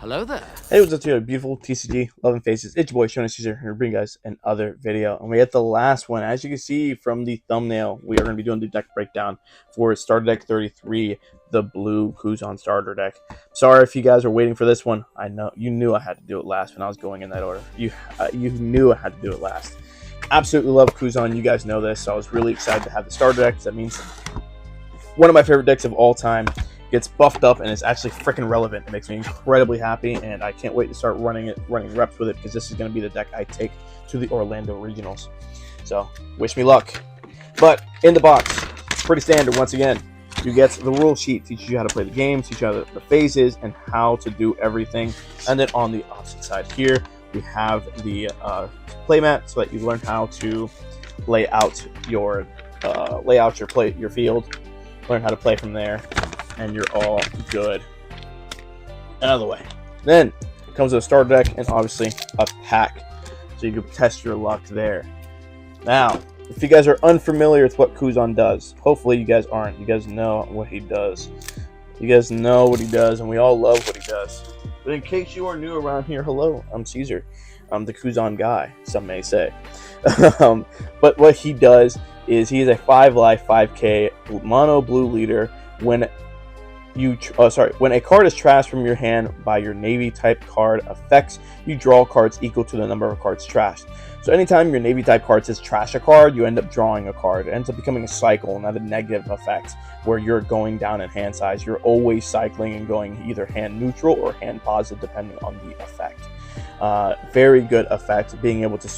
Hello there. Hey, what's up to you, beautiful TCG loving faces? It's your boy Shona Caesar here to bring you guys another video. And we had the last one. As you can see from the thumbnail, we are going to be doing the deck breakdown for Starter Deck 33, the blue Kuzan starter deck. Sorry if you guys are waiting for this one. I know you knew I had to do it last when I was going in that order. You knew I had to do it last. Absolutely love Kuzan. You guys know this, so I was really excited to have the starter deck. That means one of my favorite decks of all time gets buffed up and is actually freaking relevant. It makes me incredibly happy, and I can't wait to start running reps with it, because this is going to be the deck I take to the Orlando Regionals. So wish me luck. But in the box, pretty standard. Once again, you get the rule sheet, teaches you how to play the game, teaches you how the phases and how to do everything. And then on the opposite side here, we have the playmat, so that you learn how to lay out your your field, learn how to play from there, and you're all good. Out of the way. Then it comes with a starter deck and obviously a pack, so you can test your luck there. Now, if you guys are unfamiliar with what Kuzan does, hopefully you guys aren't. You guys know what he does. You guys know what he does, and we all love what he does. But in case you are new around here, hello, I'm Caesar. I'm the Kuzan guy, some may say. But what he does is he is a 5-life, 5K mono blue leader. When a card is trashed from your hand by your Navy type card effects, you draw cards equal to the number of cards trashed. So anytime your Navy type card says trash a card, you end up drawing a card. It ends up becoming a cycle, not a negative effect where you're going down in hand size. You're always cycling and going either hand neutral or hand positive depending on the effect. Very good effect, being able to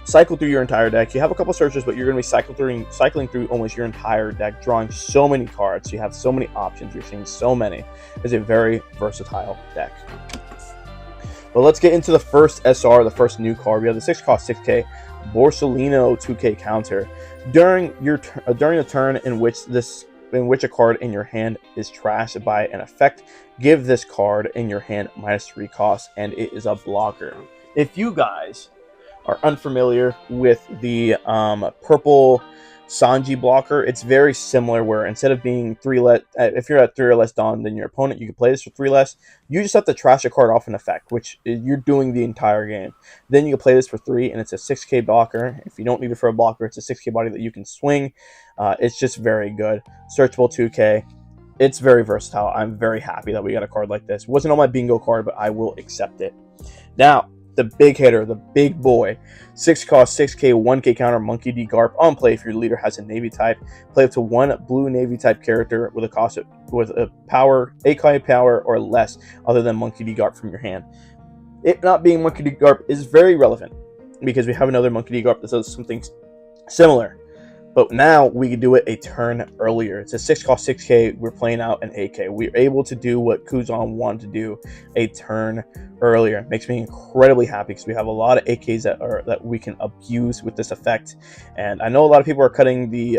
cycle through your entire deck. You have a couple searches, but you're going to be cycling through almost your entire deck, drawing so many cards. You have so many options. You're seeing so many. It's a very versatile deck. But let's get into the first SR, the first new card. We have the 6-cost 6K Borsellino 2K counter. During the turn in which a card in your hand is trashed by an effect, give this card in your hand -3 cost, and it is a blocker. If you guys are unfamiliar with the purple Sanji blocker, it's very similar, where instead of being 3 less, if you're at 3 or less Dawn than your opponent, you can play this for 3 less. You just have to trash a card off an effect, which you're doing the entire game. Then you can play this for 3, and it's a 6K blocker. If you don't need it for a blocker, it's a 6K body that you can swing. It's just very good. Searchable 2K. It's very versatile. I'm very happy that we got a card like this. It wasn't on my bingo card, but I will accept it. Now, the big hitter, the big boy, 6-cost 6K 1K counter Monkey D. Garp on play. If your leader has a Navy type, play up to 1 blue Navy type character with a 8K power or less, other than Monkey D. Garp from your hand. It not being Monkey D. Garp is very relevant, because we have another Monkey D. Garp that does something similar. But now we can do it a turn earlier. It's a 6-cost 6K. We're playing out an 8K. We're able to do what Kuzan wanted to do a turn earlier. It makes me incredibly happy, because we have a lot of 8Ks that we can abuse with this effect. And I know a lot of people are cutting the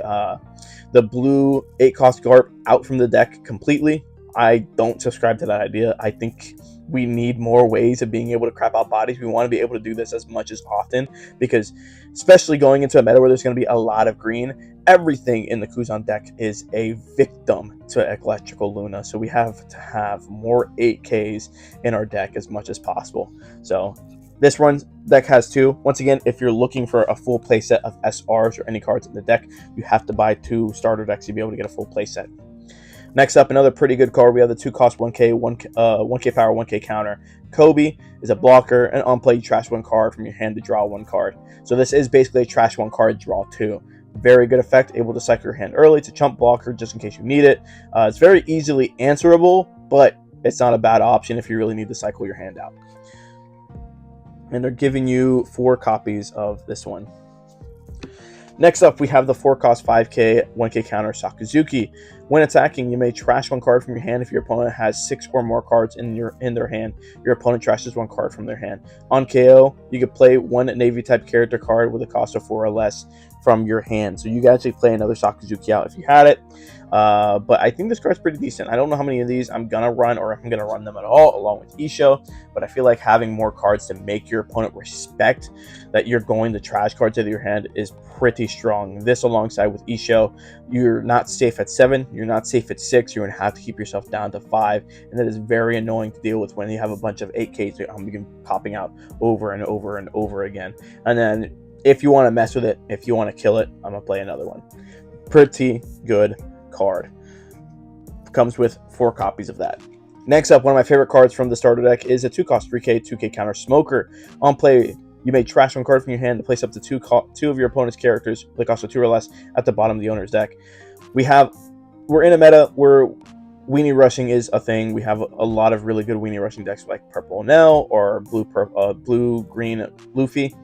blue 8-cost Garp out from the deck completely. I don't subscribe to that idea. I think we need more ways of being able to crap out bodies. We want to be able to do this as much as often, because especially going into a meta where there's going to be a lot of green, everything in the Kuzan deck is a victim to Electrical Luna. So we have to have more 8Ks in our deck as much as possible. So this deck has 2. Once again, if you're looking for a full playset of SRs or any cards in the deck, you have to buy 2 starter decks to be able to get a full playset. Next up, another pretty good card. We have the 2-cost 1K, 1K power, 1K counter. Kobe is a blocker, and on play, you trash 1 card from your hand to draw 1 card. So this is basically a trash 1 card, draw 2. Very good effect, able to cycle your hand early to chump blocker just in case you need it. It's very easily answerable, but it's not a bad option if you really need to cycle your hand out. And they're giving you 4 copies of this one. Next up, we have the 4-cost 5K 1K counter Sakazuki. When attacking, you may trash 1 card from your hand if your opponent has 6 or more cards in their hand. Your opponent trashes 1 card from their hand. On KO, you can play 1 Navy type character card with a cost of 4 or less. from your hand. So you can actually play another Sakazuki out if you had it. But I think this card's pretty decent. I don't know how many of these I'm going to run or if I'm going to run them at all along with Isho, but I feel like having more cards to make your opponent respect that you're going to trash cards out of your hand is pretty strong. This alongside with Isho, you're not safe at 7, you're not safe at 6, you're going to have to keep yourself down to 5, and that is very annoying to deal with when you have a bunch of 8Ks popping out over and over and over again. And then if you want to mess with it, if you want to kill it, I'm going to play another one. Pretty good card. Comes with 4 copies of that. Next up, one of my favorite cards from the starter deck is a 2-cost 3K 2K counter Smoker. On play, you may trash one card from your hand to place up to 2 of your opponent's characters with a cost of 2 or less at the bottom of the owner's deck. We're in a meta where weenie rushing is a thing. We have a lot of really good weenie rushing decks like Purple Nell or Blue Green Luffy.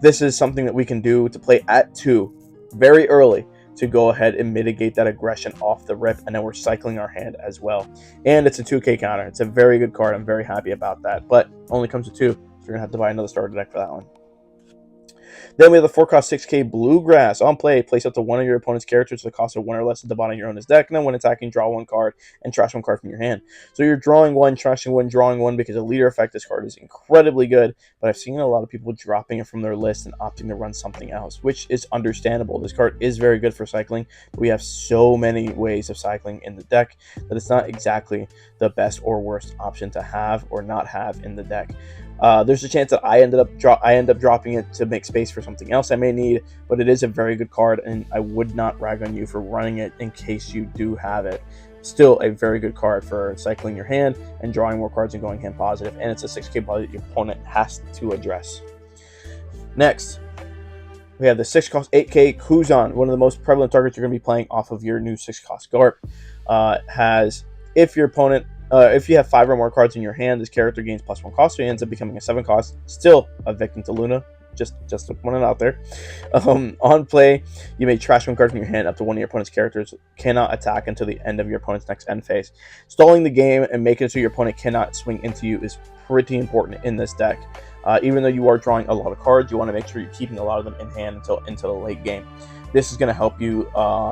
This is something that we can do to play at 2 very early to go ahead and mitigate that aggression off the rip, and then we're cycling our hand as well. And it's a 2K counter. It's a very good card. I'm very happy about that, but only comes with 2, so you're gonna have to buy another starter deck for that one. Then we have the 4-cost 6K Bluegrass. On play, place up to 1 of your opponent's characters to the cost of 1 or less at the bottom of your opponent's deck. And then when attacking, draw 1 card and trash 1 card from your hand. So you're drawing 1, trashing 1, drawing 1 because a leader effect. This card is incredibly good, but I've seen a lot of people dropping it from their list and opting to run something else, which is understandable. This card is very good for cycling, but we have so many ways of cycling in the deck that it's not exactly the best or worst option to have or not have in the deck. There's a chance that I end up dropping it to make space for something else I may need, but it is a very good card, and I would not rag on you for running it in case you do have it. Still a very good card for cycling your hand and drawing more cards and going hand positive, and it's a 6K body that your opponent has to address. Next, we have the 6-cost 8K Kuzan, one of the most prevalent targets you're going to be playing off of your new 6-cost GARP. If you have 5 or more cards in your hand, this character gains +1 cost, so he ends up becoming a 7-cost. Still a victim to Luna. Just putting it out there. On play, you may trash 1 card from your hand up to 1 of your opponent's characters. Cannot attack until the end of your opponent's next end phase. Stalling the game and making it so your opponent cannot swing into you is pretty important in this deck. Even though you are drawing a lot of cards, you want to make sure you're keeping a lot of them in hand until into the late game. This is going to help you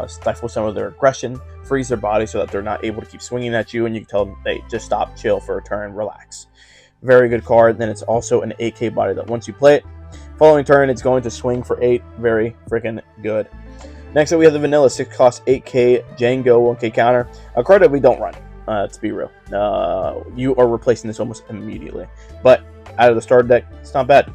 stifle some of their aggression, freeze their body so that they're not able to keep swinging at you, and you can tell them, hey, just stop, chill for a turn, relax. Very good card. Then it's also an 8K body that once you play it, following turn, it's going to swing for 8. Very freaking good. Next up, we have the vanilla 6-cost 8K Django 1K counter, a card that we don't run, to be real. You are replacing this almost immediately. But out of the starter deck, it's not bad.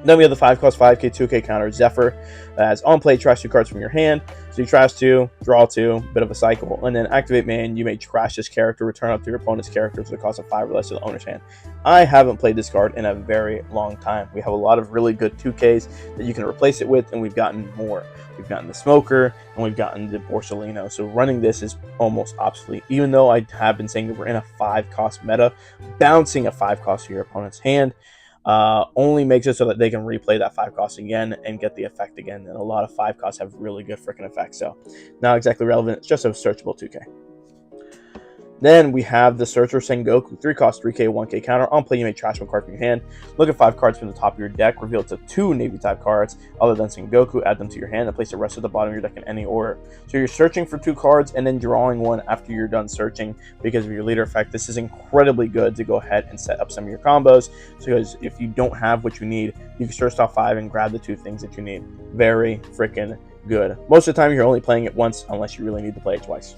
Then we have the 5-cost 5K 2K counter Zephyr. As on play, trash 2 cards from your hand. So you trash 2, draw 2, bit of a cycle. And then activate man, you may trash this character, return up to your opponent's character for the cost of 5 or less to the owner's hand. I haven't played this card in a very long time. We have a lot of really good 2Ks that you can replace it with, and we've gotten more. We've gotten the Smoker, and we've gotten the Borsellino. So running this is almost obsolete. Even though I have been saying that we're in a 5-cost meta, bouncing a 5-cost to your opponent's hand only makes it so that they can replay that 5-cost again and get the effect again. And a lot of 5-costs have really good freaking effects. So not exactly relevant. It's just a searchable 2K. Then we have the Searcher Sengoku 3-cost 3K 1K counter. On play, you may trash 1 card from your hand. Look at 5 cards from the top of your deck. Reveal it to 2 Navy type cards other than Sengoku. Add them to your hand and place the rest at the bottom of your deck in any order. So you're searching for 2 cards and then drawing 1 after you're done searching because of your leader effect. This is incredibly good to go ahead and set up some of your combos. Because if you don't have what you need, you can search top 5 and grab the 2 things that you need. Very freaking good. Most of the time, you're only playing it once unless you really need to play it twice.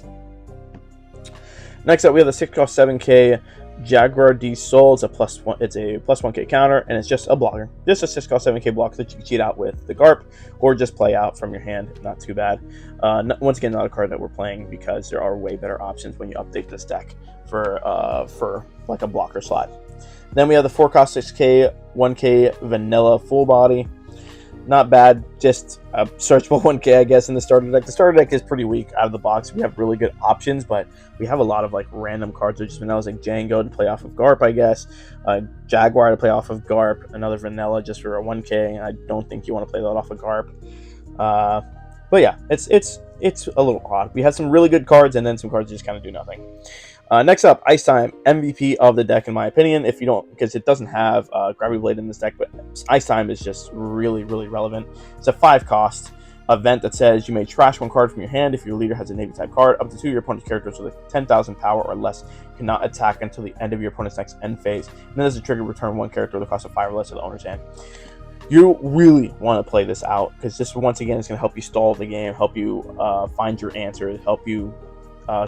Next up, we have the 6-cost 7K Jaguar D Soul. It's a +1K counter, and it's just a blocker. Just a 6-cost 7K block that you can cheat out with the GARP, or just play out from your hand. Not too bad. Once again, not a card that we're playing because there are way better options when you update this deck for like a blocker slot. Then we have the 4-cost 6K 1K Vanilla Full Body. Not bad, just a searchable 1K, I guess, in the starter deck. The starter deck is pretty weak out of the box. We have really good options, but we have a lot of like random cards. There's just vanillas like Django to play off of GARP, I guess. Jaguar to play off of GARP. Another vanilla just for a 1K. I don't think you want to play that off of GARP. But yeah, it's a little odd. We have some really good cards and then some cards that just kind of do nothing. Next up, Ice Time, MVP of the deck in my opinion. If you don't, because it doesn't have Gravity Blade in this deck, but Ice Time is just really, really relevant. It's a 5-cost event that says you may trash one card from your hand if your leader has a Navy type card. Up to 2 of your opponent's characters with 10,000 power or less cannot attack until the end of your opponent's next end phase. And then as a trigger, return 1 character with a cost of 5 or less to the owner's hand. You really want to play this out because this, once again, is going to help you stall the game, help you find your answers, help you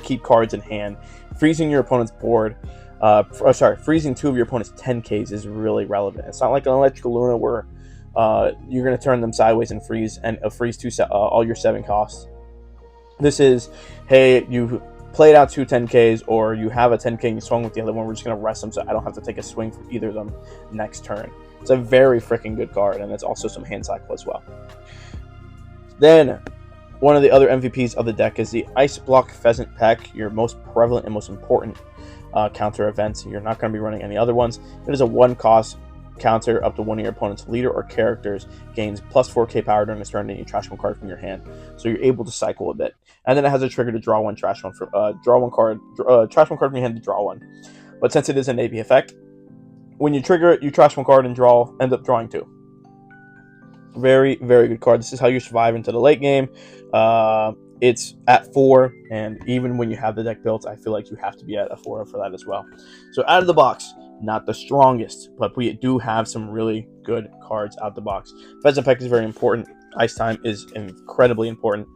keep cards in hand. Freezing your opponent's board, freezing 2 of your opponent's 10Ks is really relevant. It's not like an Electrical Luna where you're going to turn them sideways and freeze all your 7 costs. This is, hey, you played out 2 10Ks, or you have a 10K and you swung with the other one. We're just going to rest them so I don't have to take a swing from either of them next turn. It's a very freaking good card, and it's also some hand cycle as well. Then, one of the other MVPs of the deck is the Ice Block Pheasant Peck, your most prevalent and most important counter events. You're not going to be running any other ones. It is a 1-cost counter up to 1 of your opponent's leader or characters gains plus 4k power during this turn, and you trash 1 card from your hand. So you're able to cycle a bit. And then it has a trigger to draw 1, trash 1 card from your hand to draw 1. But since it is a Navy effect, when you trigger it, you trash 1 card and end up drawing 2. Very, very good card. This is how you survive into the late game. It's at 4, and even when you have the deck built, I feel like you have to be at a 4 for that as well. So out of the box, not the strongest, but we do have some really good cards out the box. Pheasant Peck is very important. Ice Time is incredibly important.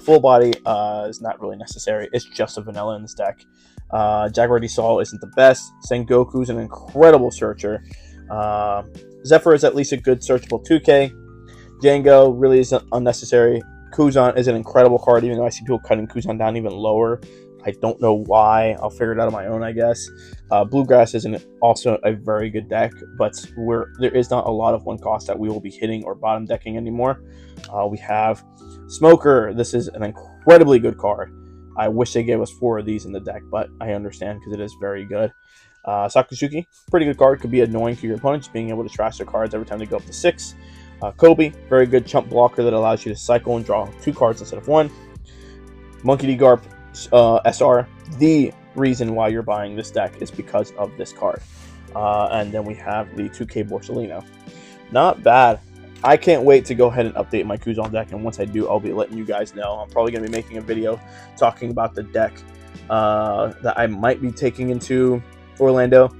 Full Body is not really necessary. It's just a vanilla in this deck. Jaguar D Sol isn't the best. Sengoku is an incredible searcher. Zephyr is at least a good searchable 2K. Django really is unnecessary. Kuzan is an incredible card, even though I see people cutting Kuzan down even lower. I don't know why. I'll figure it out on my own, I guess. Bluegrass is also a very good deck, but there is not a lot of 1 cost that we will be hitting or bottom decking anymore. We have Smoker. This is an incredibly good card. I wish they gave us 4 of these in the deck, but I understand because it is very good. Sakusuki, pretty good card. Could be annoying to your opponent, just being able to trash their cards every time they go up to 6. Kobe, very good chump blocker that allows you to cycle and draw 2 cards instead of 1. Monkey D. Garp SR, the reason why you're buying this deck is because of this card. And then we have the 2K Borsellino. Not bad. I can't wait to go ahead and update my Kuzan deck, and once I do, I'll be letting you guys know. I'm probably going to be making a video talking about the deck that I might be taking into Orlando.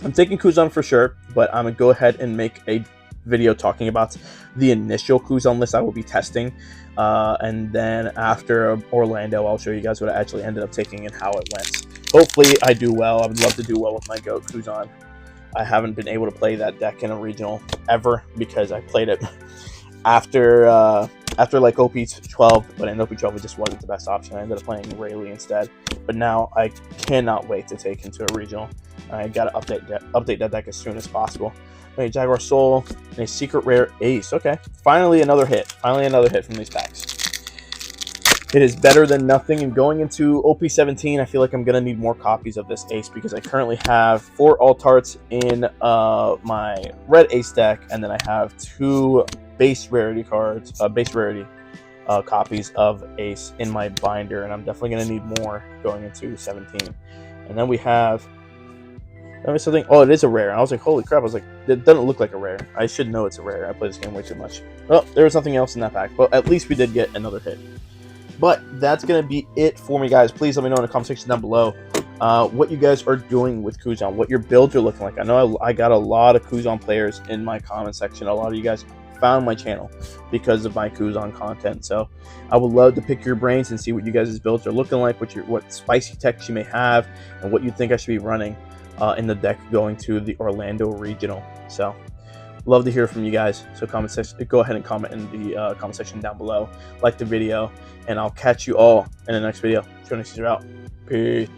I'm taking Kuzan for sure, but I'm going to go ahead and make a video talking about the initial Kuzan list I will be testing. And then after Orlando, I'll show you guys what I actually ended up taking and how it went. Hopefully I do well. I would love to do well with my GOAT Kuzan. I haven't been able to play that deck in a regional ever because I played it after like OP12, but in OP12 it just wasn't the best option. I ended up playing Rayleigh instead. But now I cannot wait to take into a regional. I gotta update that deck as soon as possible. Okay, Jaguar Soul and a secret rare ace. Okay, finally another hit. Finally another hit from these packs. It is better than nothing, and going into OP17, I feel like I'm going to need more copies of this ace because I currently have 4 alt-arts in my red ace deck, and then I have 2 base rarity cards, copies of ace in my binder, and I'm definitely going to need more going into 17. And then we have something. Oh, it is a rare. And I was like, holy crap. I was like, it doesn't look like a rare. I should know it's a rare. I play this game way too much. Oh, there was something else in that pack, but at least we did get another hit. But that's going to be it for me, guys. Please let me know in the comment section down below what you guys are doing with Kuzan, what your builds are looking like. I know I got a lot of Kuzan players in my comment section. A lot of you guys found my channel because of my Kuzan content. So I would love to pick your brains and see what you guys' builds are looking like, what spicy techs you may have, and what you think I should be running in the deck going to the Orlando Regional. So love to hear from you guys. So go ahead and comment in the comment section down below. Like the video, and I'll catch you all in the next video. Jonas, you're out. Peace.